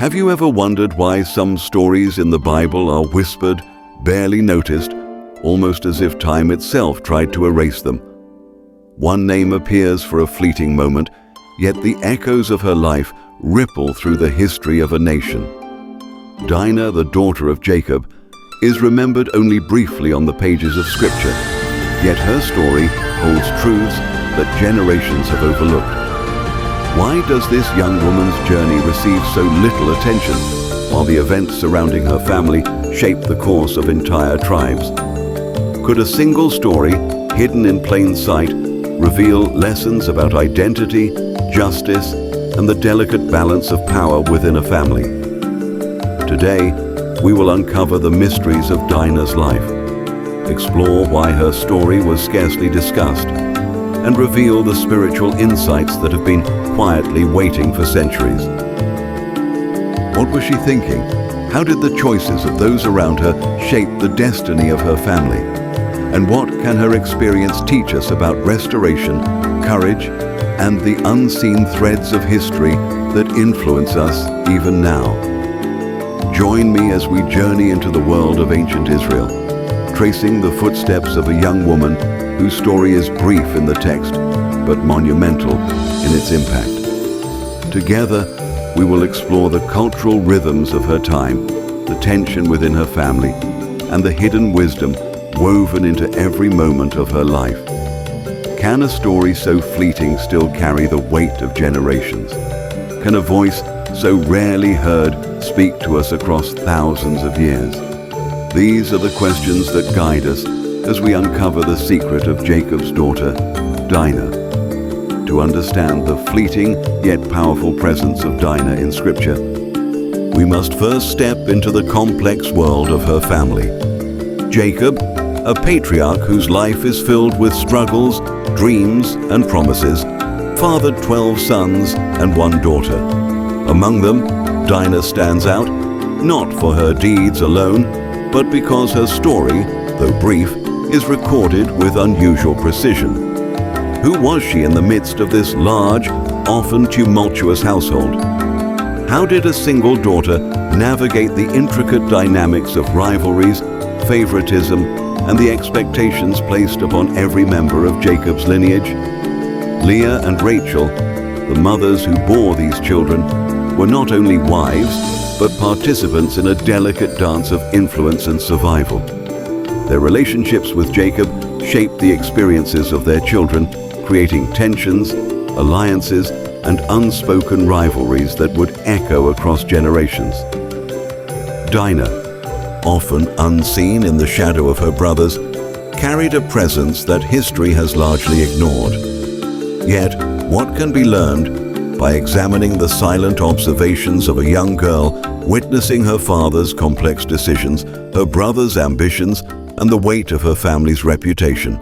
Have you ever wondered why some stories in the Bible are whispered, barely noticed, almost as if time itself tried to erase them? One name appears for a fleeting moment, yet the echoes of her life ripple through the history of a nation. Dinah, the daughter of Jacob, is remembered only briefly on the pages of Scripture, yet her story holds truths that generations have overlooked. Why does this young woman's journey receive so little attention, while the events surrounding her family shape the course of entire tribes? Could a single story, hidden in plain sight, reveal lessons about identity, justice, and the delicate balance of power within a family? Today, we will uncover the mysteries of Dinah's life, explore why her story was scarcely discussed, and reveal the spiritual insights that have been quietly waiting for centuries. What was she thinking? How did the choices of those around her shape the destiny of her family? And what can her experience teach us about restoration, courage, and the unseen threads of history that influence us even now? Join me as we journey into the world of ancient Israel, tracing the footsteps of a young woman whose story is brief in the text, but monumental in its impact. Together, we will explore the cultural rhythms of her time, the tension within her family, and the hidden wisdom woven into every moment of her life. Can a story so fleeting still carry the weight of generations? Can a voice so rarely heard speak to us across thousands of years? These are the questions that guide us as we uncover the secret of Jacob's daughter, Dinah. To understand the fleeting yet powerful presence of Dinah in Scripture, we must first step into the complex world of her family. Jacob, a patriarch whose life is filled with struggles, dreams, and promises, fathered 12 sons and 1 daughter. Among them, Dinah stands out, not for her deeds alone, but because her story, though brief, is recorded with unusual precision. Who was she in the midst of this large, often tumultuous household? How did a single daughter navigate the intricate dynamics of rivalries, favoritism, and the expectations placed upon every member of Jacob's lineage? Leah and Rachel, the mothers who bore these children, were not only wives, but participants in a delicate dance of influence and survival. Their relationships with Jacob shaped the experiences of their children, creating tensions, alliances, and unspoken rivalries that would echo across generations. Dinah, often unseen in the shadow of her brothers, carried a presence that history has largely ignored. Yet, what can be learned by examining the silent observations of a young girl witnessing her father's complex decisions, her brother's ambitions, and the weight of her family's reputation?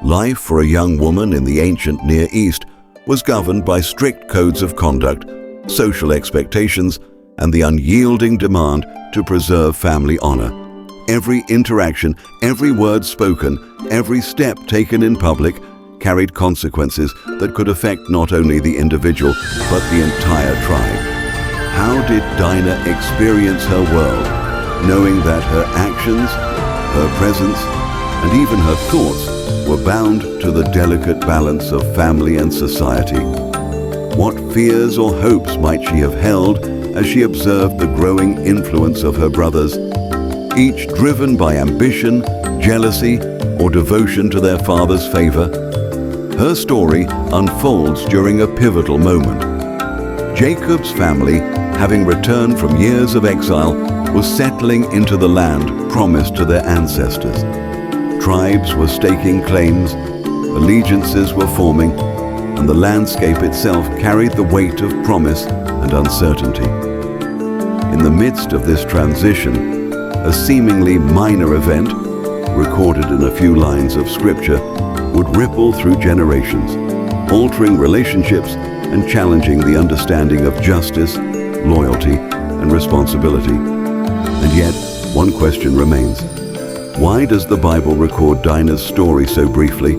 Life for a young woman in the ancient Near East was governed by strict codes of conduct, social expectations, and the unyielding demand to preserve family honor. Every interaction, every word spoken, every step taken in public carried consequences that could affect not only the individual, but the entire tribe. How did Dinah experience her world, knowing that her actions, her presence, and even her thoughts were bound to the delicate balance of family and society? What fears or hopes might she have held as she observed the growing influence of her brothers, each driven by ambition, jealousy, or devotion to their father's favor? Her story unfolds during a pivotal moment. Jacob's family, having returned from years of exile, was settling into the land promised to their ancestors. Tribes were staking claims, allegiances were forming, and the landscape itself carried the weight of promise and uncertainty. In the midst of this transition, a seemingly minor event, recorded in a few lines of Scripture, would ripple through generations, altering relationships and challenging the understanding of justice, loyalty, and responsibility. And yet, one question remains. Why does the Bible record Dinah's story so briefly?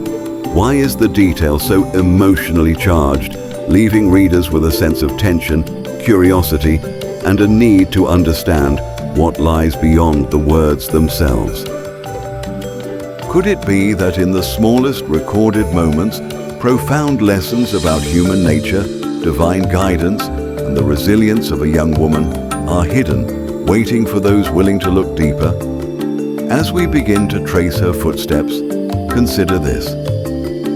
Why is the detail so emotionally charged, leaving readers with a sense of tension, curiosity, and a need to understand what lies beyond the words themselves. Could it be that in the smallest recorded moments, profound lessons about human nature, divine guidance, and the resilience of a young woman are hidden, waiting for those willing to look deeper? As we begin to trace her footsteps, consider this.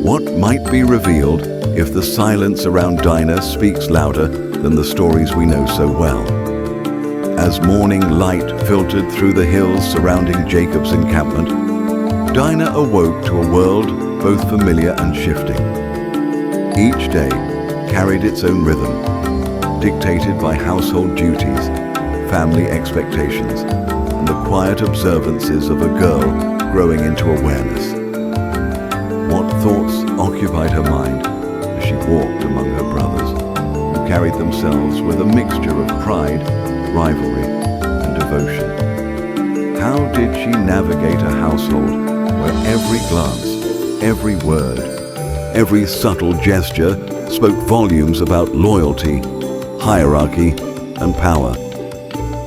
What might be revealed if the silence around Dinah speaks louder than the stories we know so well? As morning light filtered through the hills surrounding Jacob's encampment, Dinah awoke to a world both familiar and shifting. Each day carried its own rhythm, dictated by household duties, family expectations, and the quiet observances of a girl growing into awareness. What thoughts occupied her mind as she walked among her brothers, who carried themselves with a mixture of pride, rivalry, and devotion? How did she navigate a household where every glance, every word, every subtle gesture spoke volumes about loyalty, hierarchy, and power?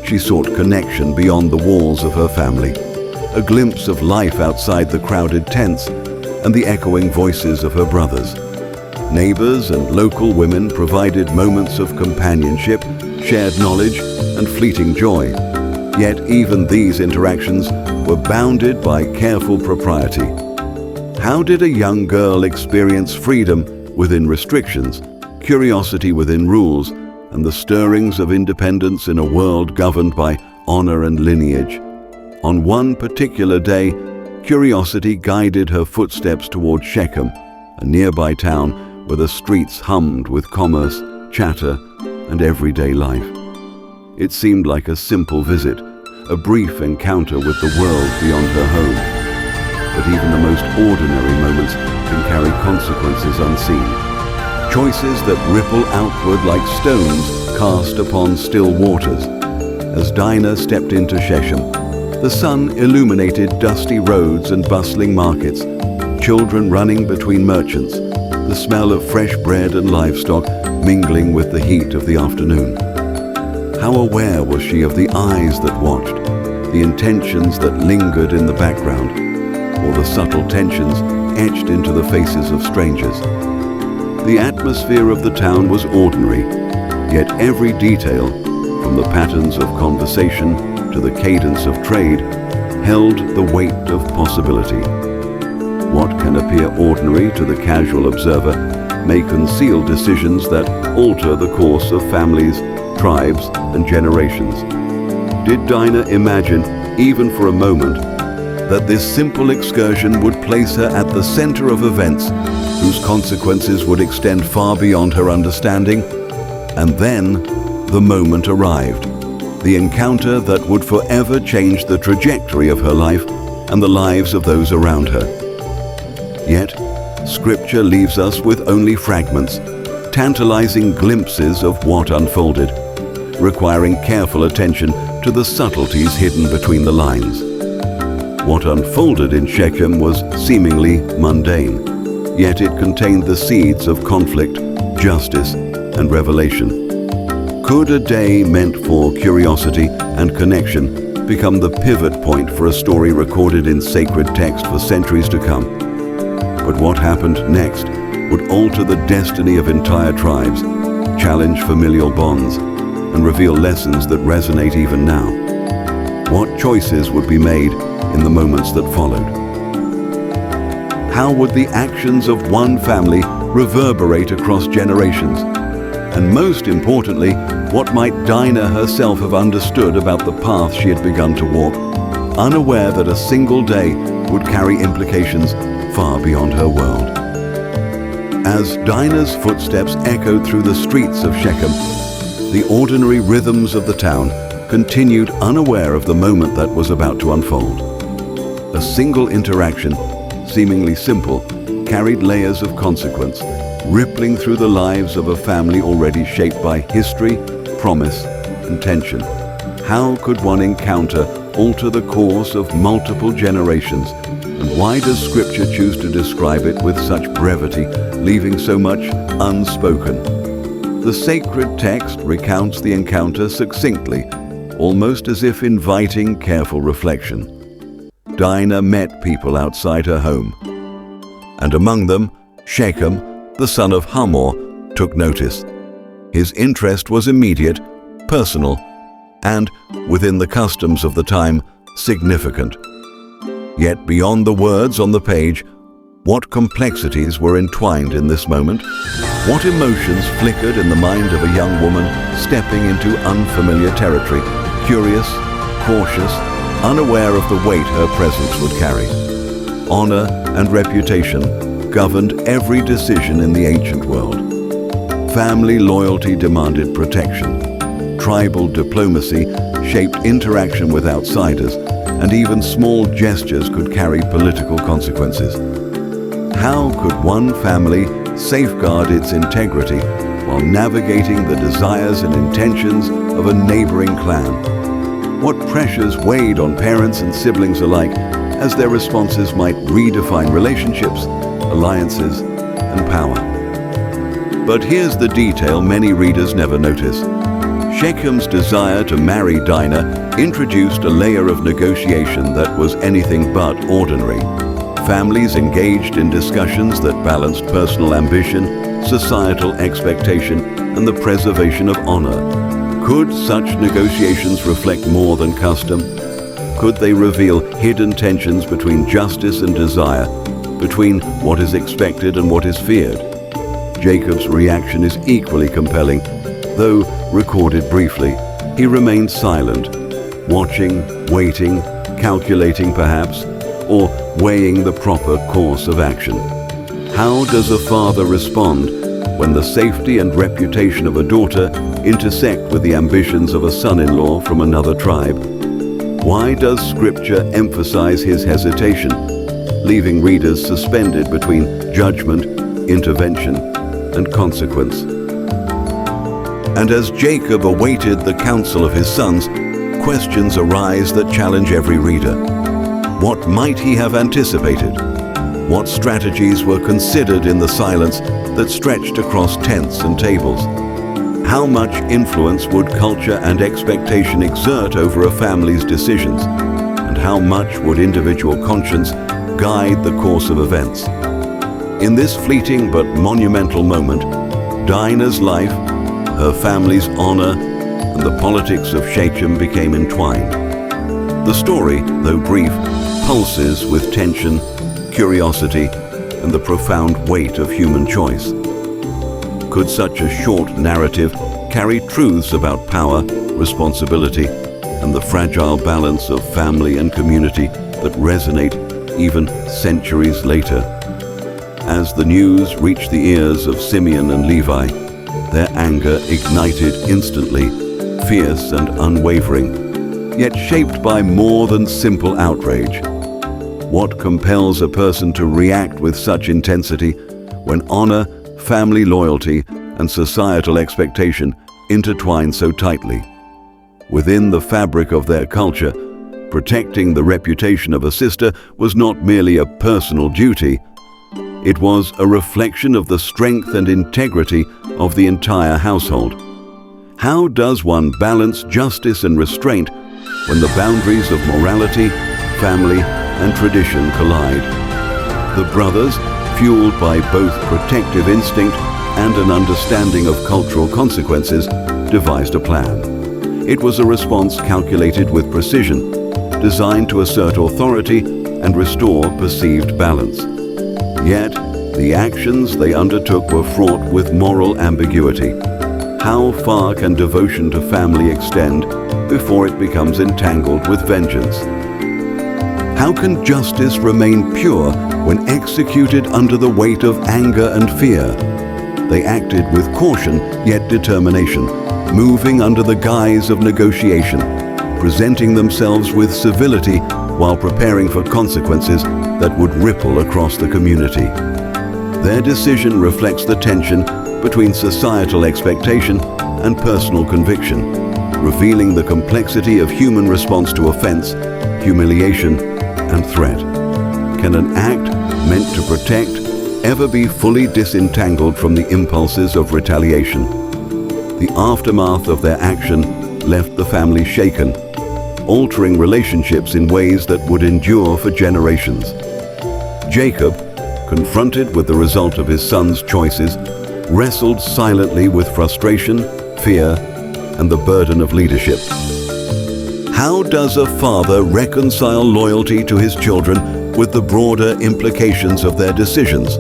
She sought connection beyond the walls of her family, a glimpse of life outside the crowded tents and the echoing voices of her brothers. Neighbors and local women provided moments of companionship, shared knowledge, and fleeting joy. Yet even these interactions were bounded by careful propriety. How did a young girl experience freedom within restrictions, curiosity within rules, and the stirrings of independence in a world governed by honor and lineage? On one particular day, curiosity guided her footsteps toward Shechem, a nearby town where the streets hummed with commerce, chatter, and everyday life. It seemed like a simple visit, a brief encounter with the world beyond her home. But even the most ordinary moments can carry consequences unseen. Choices that ripple outward like stones cast upon still waters. As Dinah stepped into Shechem, the sun illuminated dusty roads and bustling markets, children running between merchants, the smell of fresh bread and livestock mingling with the heat of the afternoon. How aware was she of the eyes that watched, the intentions that lingered in the background, or the subtle tensions etched into the faces of strangers? The atmosphere of the town was ordinary, yet every detail, from the patterns of conversation to the cadence of trade, held the weight of possibility. What can appear ordinary to the casual observer may conceal decisions that alter the course of families, tribes, and generations. Did Dinah imagine, even for a moment, that this simple excursion would place her at the center of events whose consequences would extend far beyond her understanding? And then the moment arrived, the encounter that would forever change the trajectory of her life and the lives of those around her. Yet, Scripture leaves us with only fragments, tantalizing glimpses of what unfolded, requiring careful attention to the subtleties hidden between the lines. What unfolded in Shechem was seemingly mundane, yet it contained the seeds of conflict, justice, and revelation. Could a day meant for curiosity and connection become the pivot point for a story recorded in sacred text for centuries to come? But what happened next would alter the destiny of entire tribes, challenge familial bonds, and reveal lessons that resonate even now. What choices would be made in the moments that followed? How would the actions of one family reverberate across generations? And most importantly, what might Dinah herself have understood about the path she had begun to walk, unaware that a single day would carry implications far beyond her world? As Dinah's footsteps echoed through the streets of Shechem, the ordinary rhythms of the town continued, unaware of the moment that was about to unfold. A single interaction, seemingly simple, carried layers of consequence, rippling through the lives of a family already shaped by history, promise, and tension. How could one encounter alter the course of multiple generations? And why does Scripture choose to describe it with such brevity, leaving so much unspoken? The sacred text recounts the encounter succinctly, almost as if inviting careful reflection. Dinah met people outside her home, and among them, Shechem, the son of Hamor, took notice. His interest was immediate, personal, and, within the customs of the time, significant. Yet beyond the words on the page, what complexities were entwined in this moment? What emotions flickered in the mind of a young woman stepping into unfamiliar territory, curious, cautious, unaware of the weight her presence would carry? Honor and reputation governed every decision in the ancient world. Family loyalty demanded protection. Tribal diplomacy shaped interaction with outsiders, and even small gestures could carry political consequences. How could one family safeguard its integrity while navigating the desires and intentions of a neighboring clan? What pressures weighed on parents and siblings alike as their responses might redefine relationships, alliances, and power? But here's the detail many readers never notice. Shechem's desire to marry Dinah introduced a layer of negotiation that was anything but ordinary. Families engaged in discussions that balanced personal ambition, societal expectation, and the preservation of honor. Could such negotiations reflect more than custom? Could they reveal hidden tensions between justice and desire, between what is expected and what is feared? Jacob's reaction is equally compelling. Though recorded briefly, he remained silent, watching, waiting, calculating perhaps, or weighing the proper course of action. How does a father respond when the safety and reputation of a daughter intersect with the ambitions of a son-in-law from another tribe? Why does Scripture emphasize his hesitation, leaving readers suspended between judgment, intervention, and consequence? And as Jacob awaited the counsel of his sons, questions arise that challenge every reader. What might he have anticipated? What strategies were considered in the silence that stretched across tents and tables? How much influence would culture and expectation exert over a family's decisions? And how much would individual conscience guide the course of events? In this fleeting but monumental moment, Dinah's life, her family's honor, and the politics of Shechem became entwined. The story, though brief, pulses with tension, curiosity, and the profound weight of human choice. Could such a short narrative carry truths about power, responsibility, and the fragile balance of family and community that resonate even centuries later? As the news reached the ears of Simeon and Levi, their anger ignited instantly, fierce and unwavering, yet shaped by more than simple outrage. What compels a person to react with such intensity when honor, family loyalty, and societal expectation intertwine so tightly? Within the fabric of their culture, protecting the reputation of a sister was not merely a personal duty. It was a reflection of the strength and integrity of the entire household. How does one balance justice and restraint when the boundaries of morality, family, and tradition collide? The brothers, fueled by both protective instinct and an understanding of cultural consequences, devised a plan. It was a response calculated with precision, designed to assert authority and restore perceived balance. Yet, the actions they undertook were fraught with moral ambiguity. How far can devotion to family extend before it becomes entangled with vengeance? How can justice remain pure when executed under the weight of anger and fear? They acted with caution yet determination, moving under the guise of negotiation, presenting themselves with civility while preparing for consequences that would ripple across the community. Their decision reflects the tension between societal expectation and personal conviction, revealing the complexity of human response to offense, humiliation, and threat. Can an act meant to protect ever be fully disentangled from the impulses of retaliation? the aftermath of their action left the family shaken, altering relationships in ways that would endure for generations. Jacob, confronted with the result of his son's choices, wrestled silently with frustration, fear, and the burden of leadership. How does a father reconcile loyalty to his children with the broader implications of their decisions?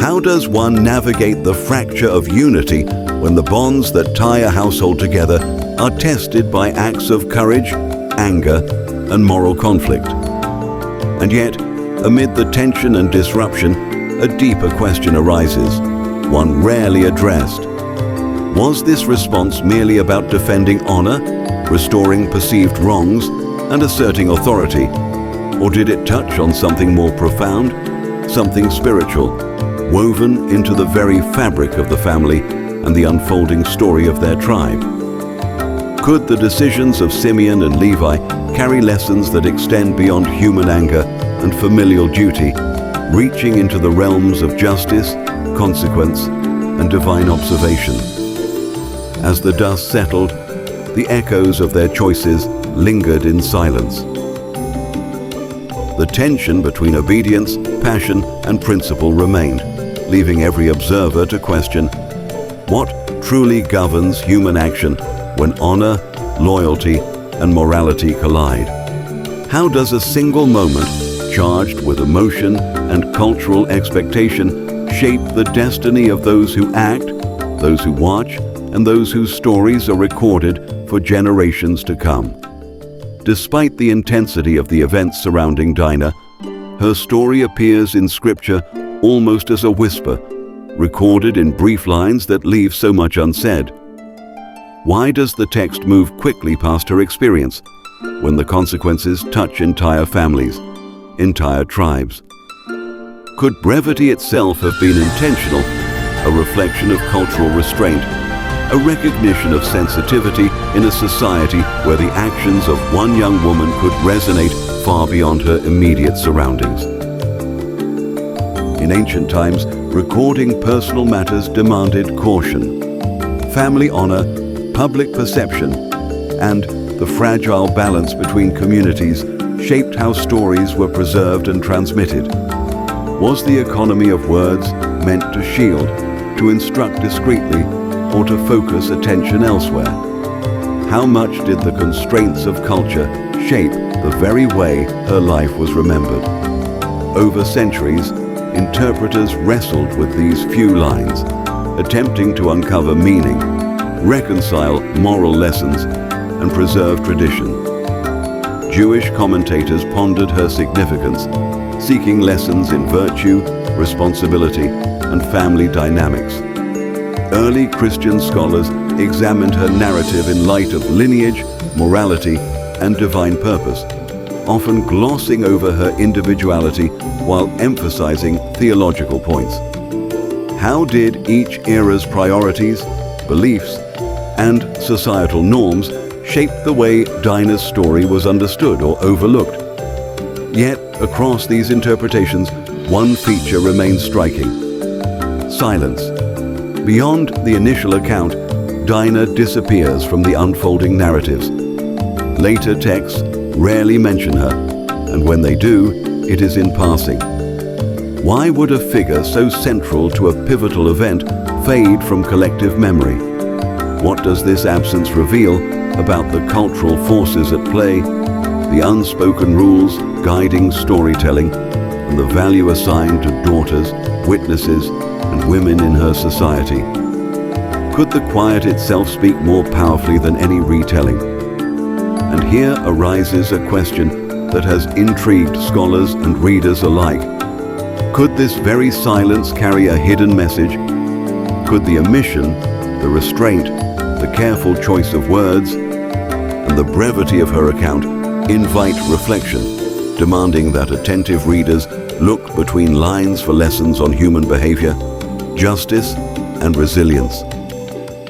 How does one navigate the fracture of unity when the bonds that tie a household together are tested by acts of courage, anger, and moral conflict? And yet, amid the tension and disruption, a deeper question arises, one rarely addressed. Was this response merely about defending honor, restoring perceived wrongs, and asserting authority? Or did it touch on something more profound, something spiritual, woven into the very fabric of the family and the unfolding story of their tribe? Could the decisions of Simeon and Levi carry lessons that extend beyond human anger and familial duty, reaching into the realms of justice, consequence, and divine observation? As the dust settled, the echoes of their choices lingered in silence. The tension between obedience, passion, and principle remained, leaving every observer to question, what truly governs human action when honor, loyalty, and morality collide? How does a single moment, charged with emotion and cultural expectation, shape the destiny of those who act, those who watch, and those whose stories are recorded for generations to come? Despite the intensity of the events surrounding Dinah, her story appears in Scripture almost as a whisper, recorded in brief lines that leave so much unsaid. Why does the text move quickly past her experience when the consequences touch entire families, entire tribes? Could brevity itself have been intentional, a reflection of cultural restraint, a recognition of sensitivity in a society where the actions of one young woman could resonate far beyond her immediate surroundings? In ancient times, recording personal matters demanded caution. Family honor, public perception, and the fragile balance between communities shaped how stories were preserved and transmitted. Was the economy of words meant to shield, to instruct discreetly, or to focus attention elsewhere? How much did the constraints of culture shape the very way her life was remembered? Over centuries, interpreters wrestled with these few lines, attempting to uncover meaning, reconcile moral lessons, and preserve tradition. Jewish commentators pondered her significance, seeking lessons in virtue, responsibility, and family dynamics. Early Christian scholars examined her narrative in light of lineage, morality, and divine purpose, often glossing over her individuality while emphasizing theological points. How did each era's priorities, beliefs, and societal norms shape the way Dinah's story was understood or overlooked? Yet, across these interpretations, one feature remains striking: silence. Beyond the initial account, Dinah disappears from the unfolding narratives. Later texts rarely mention her, and when they do, it is in passing. Why would a figure so central to a pivotal event fade from collective memory? What does this absence reveal about the cultural forces at play, the unspoken rules guiding storytelling, and the value assigned to daughters, witnesses, and women in her society? Could the quiet itself speak more powerfully than any retelling? And here arises a question that has intrigued scholars and readers alike. Could this very silence carry a hidden message? Could the omission, the restraint, the careful choice of words, and the brevity of her account invite reflection, demanding that attentive readers look between lines for lessons on human behavior, justice, and resilience?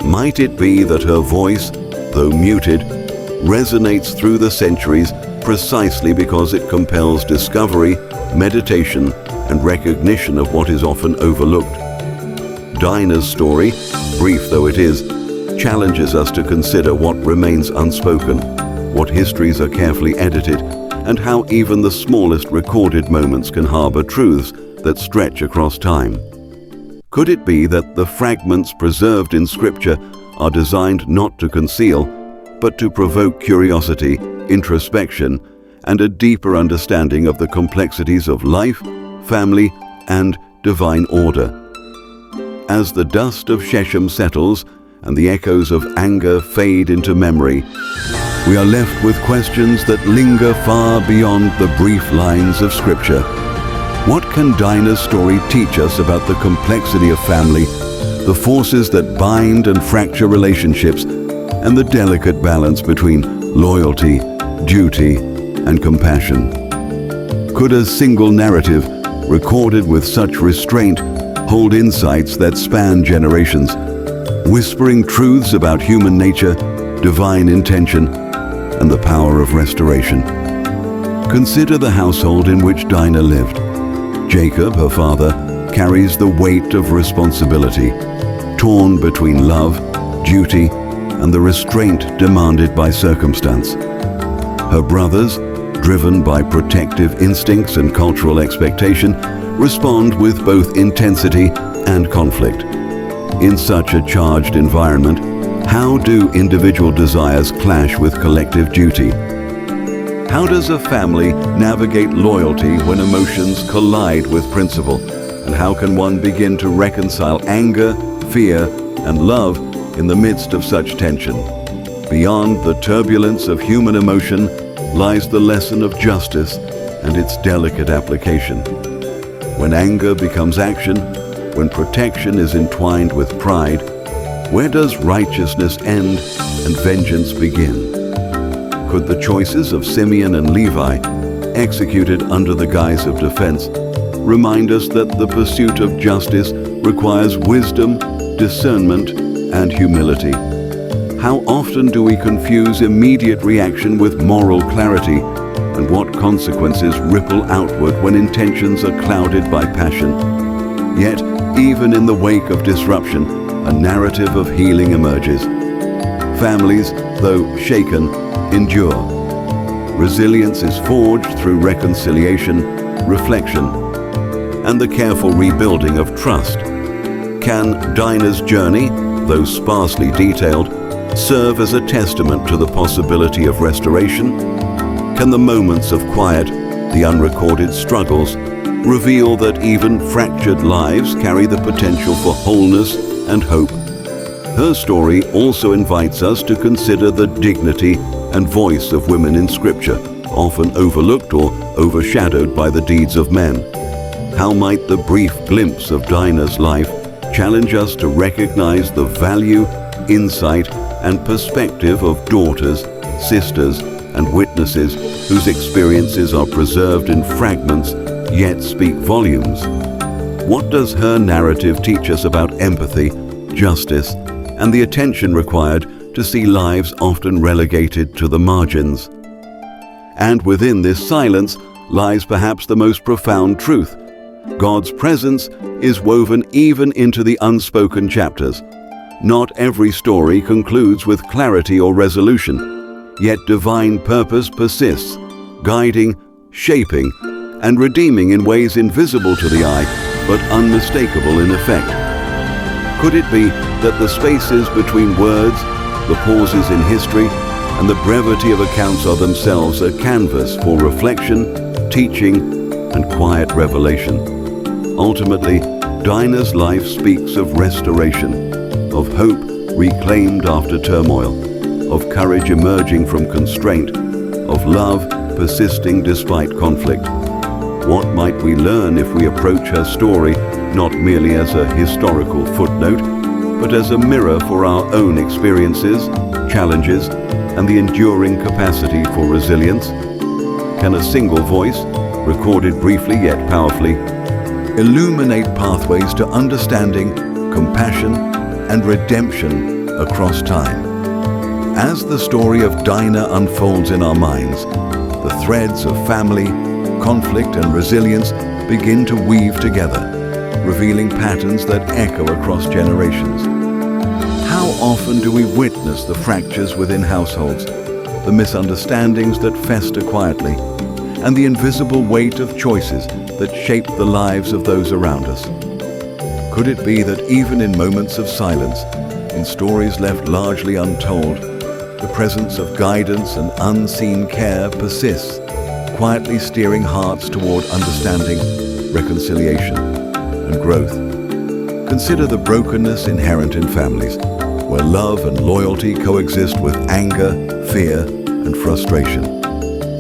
Might it be that her voice, though muted, resonates through the centuries precisely because it compels discovery, meditation, and recognition of what is often overlooked? Dinah's story, brief though it is, challenges us to consider what remains unspoken, what histories are carefully edited, and how even the smallest recorded moments can harbor truths that stretch across time. Could it be that the fragments preserved in Scripture are designed not to conceal, but to provoke curiosity, introspection, and a deeper understanding of the complexities of life, family, and divine order? As the dust of Shechem settles and the echoes of anger fade into memory, we are left with questions that linger far beyond the brief lines of Scripture. What can Dinah's story teach us about the complexity of family, the forces that bind and fracture relationships, and the delicate balance between loyalty, duty, and compassion? Could a single narrative, recorded with such restraint, hold insights that span generations, whispering truths about human nature, divine intention, and the power of restoration? Consider the household in which Dinah lived. Jacob, her father, carries the weight of responsibility, torn between love, duty, and the restraint demanded by circumstance. Her brothers, driven by protective instincts and cultural expectation, respond with both intensity and conflict. In such a charged environment, how do individual desires clash with collective duty? How does a family navigate loyalty when emotions collide with principle? And how can one begin to reconcile anger, fear, and love in the midst of such tension? Beyond the turbulence of human emotion lies the lesson of justice and its delicate application. When anger becomes action, when protection is entwined with pride, where does righteousness end and vengeance begin? Could the choices of Simeon and Levi, executed under the guise of defense, remind us that the pursuit of justice requires wisdom, discernment, and humility? How often do we confuse immediate reaction with moral clarity, and what consequences ripple outward when intentions are clouded by passion? Yet, even in the wake of disruption, a narrative of healing emerges. Families, though shaken, endure. Resilience is forged through reconciliation, reflection, and the careful rebuilding of trust. Can Dinah's journey, though sparsely detailed, serve as a testament to the possibility of restoration? Can the moments of quiet, the unrecorded struggles, reveal that even fractured lives carry the potential for wholeness and hope? Her story also invites us to consider the dignity and voice of women in Scripture, often overlooked or overshadowed by the deeds of men. How might the brief glimpse of Dinah's life challenge us to recognize the value, insight, and perspective of daughters, sisters, and witnesses whose experiences are preserved in fragments yet speak volumes? What does her narrative teach us about empathy, justice, and the attention required to see lives often relegated to the margins? And within this silence lies perhaps the most profound truth. God's presence is woven even into the unspoken chapters. Not every story concludes with clarity or resolution, yet divine purpose persists, guiding, shaping, and redeeming in ways invisible to the eye, but unmistakable in effect. Could it be that the spaces between words, the pauses in history, and the brevity of accounts are themselves a canvas for reflection, teaching, and quiet revelation? Ultimately, Dinah's life speaks of restoration, of hope reclaimed after turmoil, of courage emerging from constraint, of love persisting despite conflict. What might we learn if we approach her story not merely as a historical footnote, but as a mirror for our own experiences, challenges, and the enduring capacity for resilience? Can a single voice, recorded briefly yet powerfully, illuminate pathways to understanding, compassion, and redemption across time? As the story of Dinah unfolds in our minds, the threads of family, conflict, and resilience begin to weave together, revealing patterns that echo across generations. How How often do we witness the fractures within households, the misunderstandings that fester quietly, and the invisible weight of choices that shape the lives of those around us? Could it be that even in moments of silence, in stories left largely untold, the presence of guidance and unseen care persists, quietly steering hearts toward understanding, reconciliation, and growth? Consider the brokenness inherent in families, where love and loyalty coexist with anger, fear, and frustration.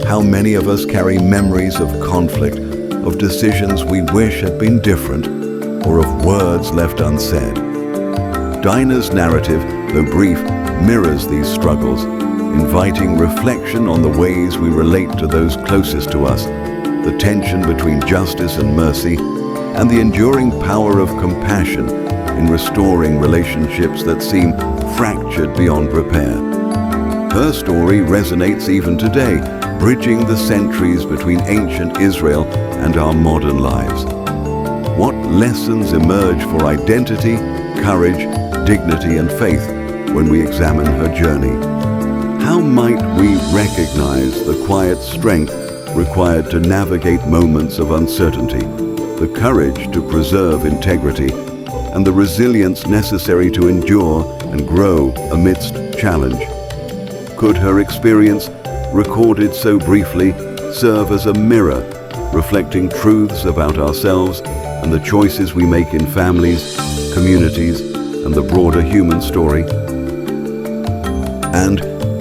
How many of us carry memories of conflict, of decisions we wish had been different, or of words left unsaid? Dinah's narrative, though brief, mirrors these struggles, inviting reflection on the ways we relate to those closest to us, the tension between justice and mercy, and the enduring power of compassion in restoring relationships that seem fractured beyond repair. Her story resonates even today, bridging the centuries between ancient Israel and our modern lives. What lessons emerge for identity, courage, dignity, and faith when we examine her journey? How might we recognize the quiet strength required to navigate moments of uncertainty, the courage to preserve integrity, and the resilience necessary to endure and grow amidst challenge? Could her experience, recorded so briefly, serve as a mirror, reflecting truths about ourselves and the choices we make in families, communities, and the broader human story? And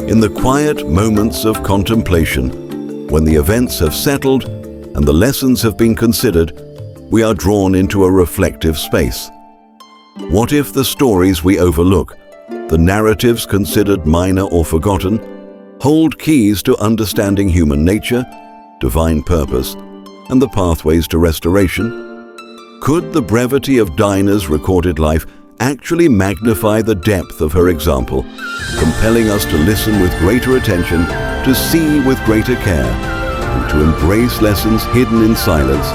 in the quiet moments of contemplation, when the events have settled and the lessons have been considered, we are drawn into a reflective space. What if the stories we overlook, the narratives considered minor or forgotten, hold keys to understanding human nature, divine purpose, and the pathways to restoration? Could the brevity of Dinah's recorded life actually magnify the depth of her example, compelling us to listen with greater attention, to see with greater care, and to embrace lessons hidden in silence?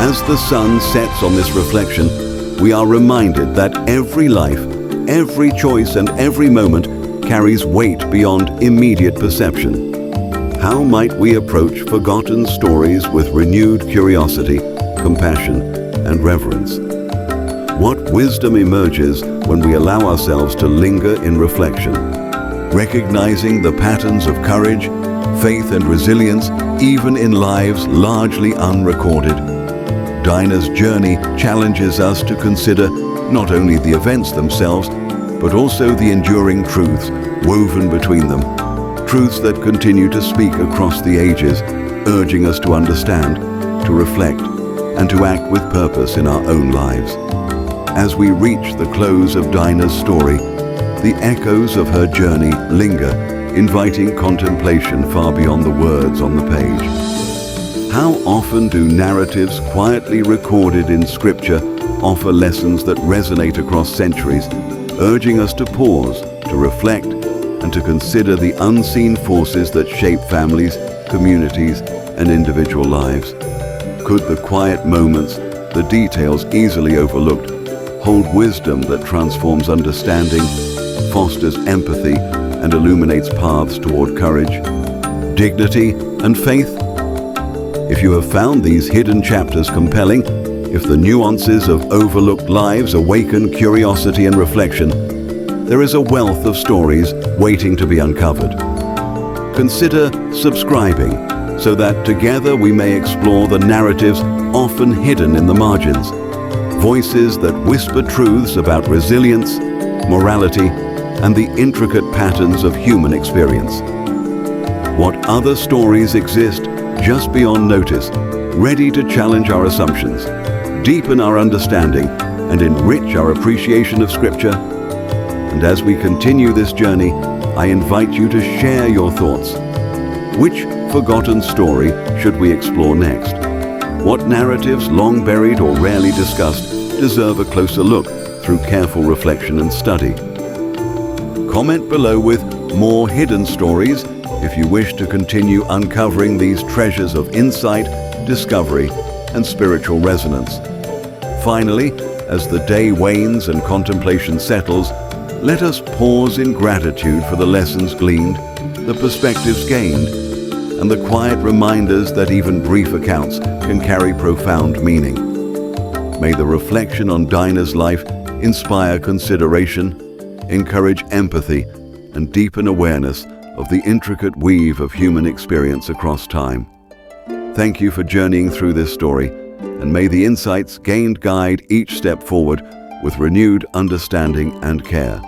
As the sun sets on this reflection, we are reminded that every life, every choice, and every moment carries weight beyond immediate perception. How might we approach forgotten stories with renewed curiosity, compassion, and reverence? What wisdom emerges when we allow ourselves to linger in reflection, recognizing the patterns of courage, faith, and resilience even in lives largely unrecorded? Dinah's journey challenges us to consider not only the events themselves, but also the enduring truths woven between them, truths that continue to speak across the ages, urging us to understand, to reflect, and to act with purpose in our own lives. As we reach the close of Dinah's story, the echoes of her journey linger, inviting contemplation far beyond the words on the page. How often do narratives quietly recorded in Scripture offer lessons that resonate across centuries, urging us to pause, to reflect, and to consider the unseen forces that shape families, communities, and individual lives? Could the quiet moments, the details easily overlooked, hold wisdom that transforms understanding, fosters empathy, and illuminates paths toward courage, dignity, and faith? If you have found these hidden chapters compelling, if the nuances of overlooked lives awaken curiosity and reflection, there is a wealth of stories waiting to be uncovered. Consider subscribing so that together we may explore the narratives often hidden in the margins, voices that whisper truths about resilience, morality, and the intricate patterns of human experience. What other stories exist just beyond notice, ready to challenge our assumptions, deepen our understanding, and enrich our appreciation of Scripture? And as we continue this journey, I invite you to share your thoughts. Which forgotten story should we explore next? What narratives, long buried or rarely discussed, deserve a closer look through careful reflection and study? Comment below with more hidden stories if you wish to continue uncovering these treasures of insight, discovery, and spiritual resonance. Finally, as the day wanes and contemplation settles, Let us pause in gratitude for the lessons gleaned, the perspectives gained, and the quiet reminders that even brief accounts can carry profound meaning. May the reflection on Dinah's life inspire consideration, encourage empathy, and deepen awareness of the intricate weave of human experience across time. Thank you for journeying through this story, and may the insights gained guide each step forward with renewed understanding and care.